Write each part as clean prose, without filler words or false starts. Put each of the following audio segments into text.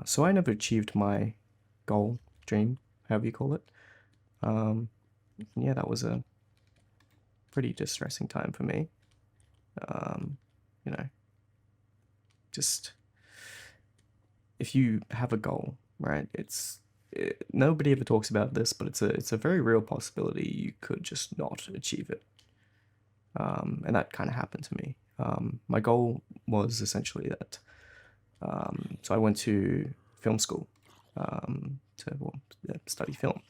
So I never achieved my goal, dream, however you call it. Um, yeah, that was a pretty distressing time for me. Um, you know, just if you have a goal, right? Nobody ever talks about this, but it's a very real possibility you could just not achieve it. And that kind of happened to me. My goal was essentially that. So I went to film school to study film,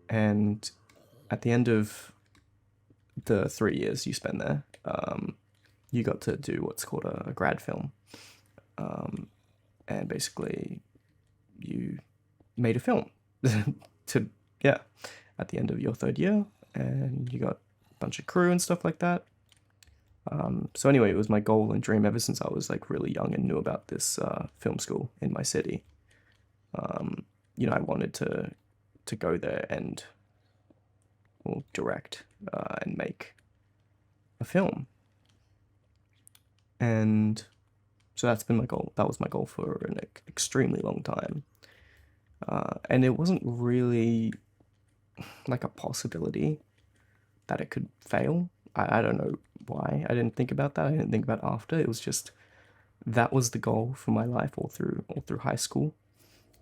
and at the end of the 3 years you spend there, you got to do what's called a grad film, and basically you made a film to yeah at the end of your third year, and you got a bunch of crew and stuff like that. So anyway, it was my goal and dream ever since I was like really young and knew about this film school in my city. I wanted to go there and well, direct and make a film, and so that's been my goal. That was my goal for an extremely long time, and it wasn't really like a possibility that it could fail. I don't know why I didn't think about that. I didn't think about after. It was just that was the goal for my life all through high school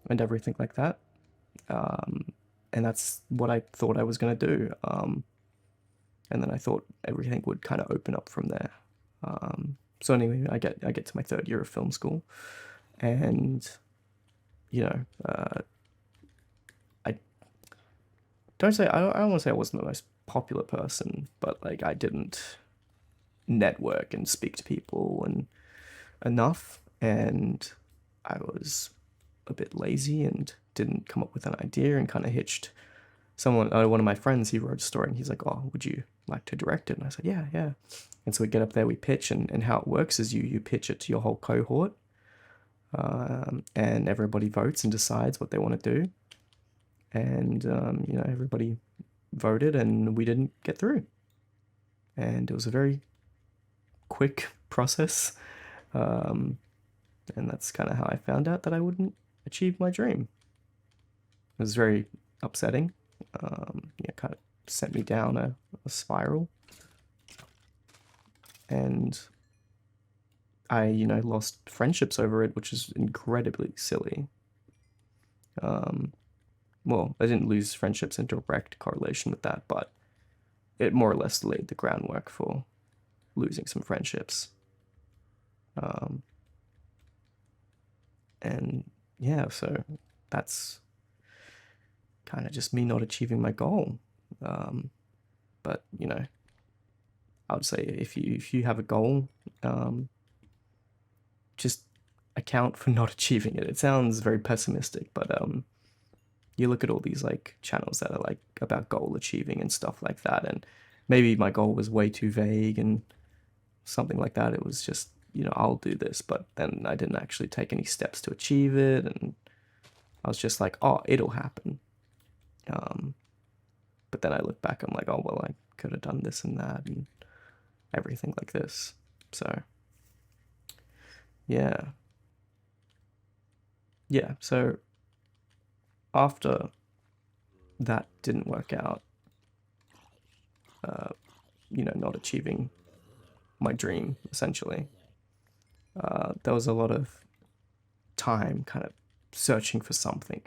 and everything like that. And that's what I thought I was gonna do. And then I thought everything would kind of open up from there. So anyway, I get to my third year of film school, and you know, I I don't want to say I wasn't the most popular person, but like I didn't network and speak to people and enough, and I was a bit lazy and didn't come up with an idea and kind of hitched one of my friends. He wrote a story and he's like, "Oh, would you like to direct it?" And I said, "Yeah, yeah." And so we get up there, we pitch, and how it works is you pitch it to your whole cohort, and everybody votes and decides what they want to do, and everybody voted, and we didn't get through, and it was a very quick process, um, and that's kind of how I found out that I wouldn't achieve my dream. It was very upsetting. Kind of sent me down a spiral, and I, lost friendships over it, which is incredibly silly. Well, I didn't lose friendships in direct correlation with that, but it more or less laid the groundwork for losing some friendships. Um, and yeah, so that's kind of just me not achieving my goal. But I would say if you have a goal, just account for not achieving it. It sounds very pessimistic, but you look at all these like channels that are like about goal achieving and stuff like that, and maybe my goal was way too vague and something like that. It was just I'll do this, but then I didn't actually take any steps to achieve it, and I was just like, oh, it'll happen. Um, but then I look back, I'm like, oh well, I could have done this and that and everything like this. So yeah, yeah. So after that didn't work out, not achieving my dream essentially. There was a lot of time kind of searching for something,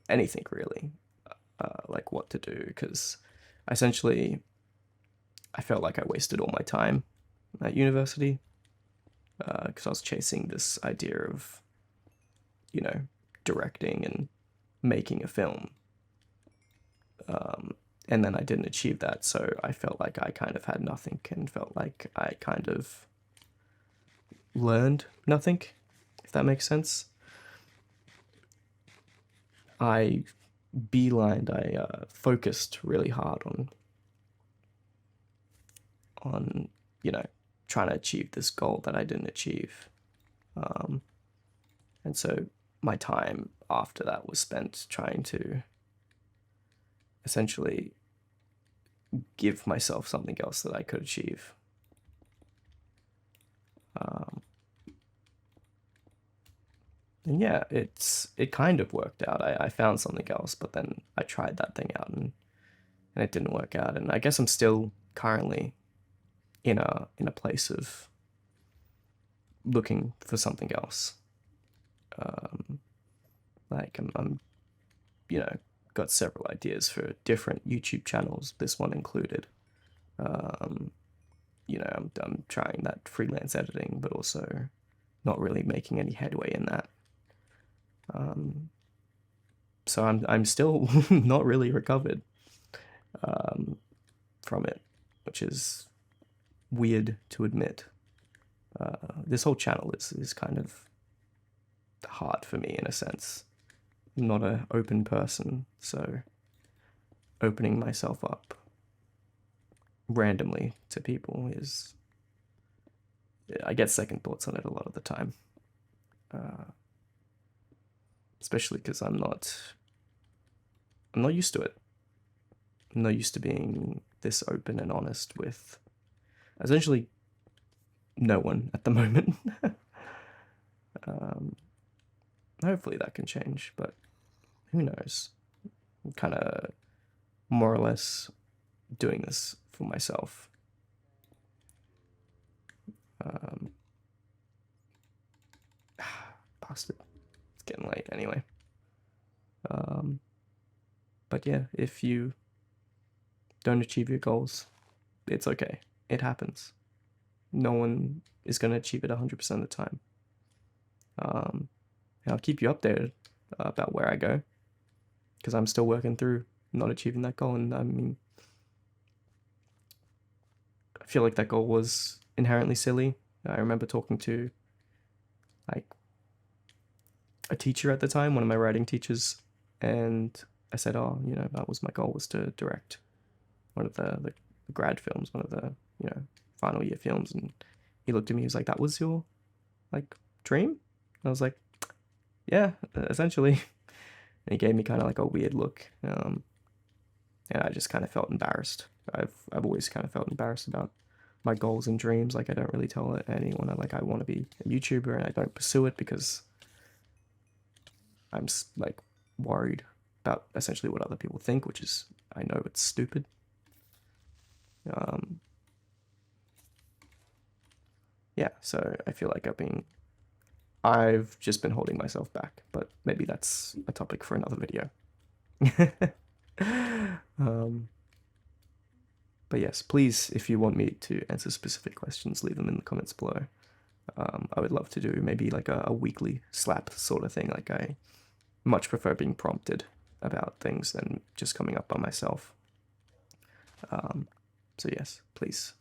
anything really, like what to do, because essentially I felt like I wasted all my time at university because I was chasing this idea of, you know, directing and making a film. And then I didn't achieve that, so I felt like I kind of had nothing and felt like I kind of learned nothing, if that makes sense. I I focused really hard on you know trying to achieve this goal that I didn't achieve, and so my time after that was spent trying to essentially give myself something else that I could achieve. Um, And yeah, it kind of worked out. I found something else, but then I tried that thing out and it didn't work out. And I guess I'm still currently in a place of looking for something else. Um, like I'm got several ideas for different YouTube channels, this one included. Um, I'm trying that freelance editing, but also not really making any headway in that. So I'm still not really recovered from it, which is weird to admit. This whole channel is kind of hard for me in a sense. I'm not an open person, so opening myself up randomly to people is, I get second thoughts on it a lot of the time. Especially because I'm not used to it. I'm not used to being this open and honest with essentially no one at the moment. Hopefully that can change, but who knows? I'm kind of more or less doing this for myself. Bastard. It's getting late anyway. But yeah, if you don't achieve your goals, it's okay. It happens. No one is going to achieve it 100% of the time. And I'll keep you updated about where I go, because I'm still working through not achieving that goal. And I mean, I feel like that goal was inherently silly. I remember talking to like a teacher at the time, one of my writing teachers, and I said, oh, that was my goal, was to direct one of the grad films, one of the, final year films. And he looked at me, he was like, that was your, like, dream? I was like, yeah, essentially. And he gave me kind of like a weird look. And I just kind of felt embarrassed. I've always kind of felt embarrassed about my goals and dreams. Like, I don't really tell anyone, I want to be a YouTuber, and I don't pursue it because I'm like worried about essentially what other people think, which is, I know it's stupid. Yeah, so I feel like I've just been holding myself back, but maybe that's a topic for another video. But yes, please, if you want me to answer specific questions, leave them in the comments below. I would love to do maybe like a weekly slap sort of thing. Like, I much prefer being prompted about things than just coming up by myself. So yes, please,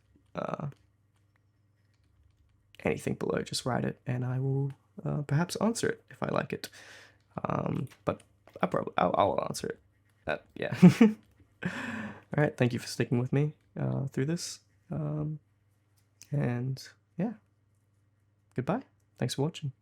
anything below, just write it and I will perhaps answer it if I like it. But I'll answer it. Yeah. All right, thank you for sticking with me through this. And yeah, goodbye. Thanks for watching.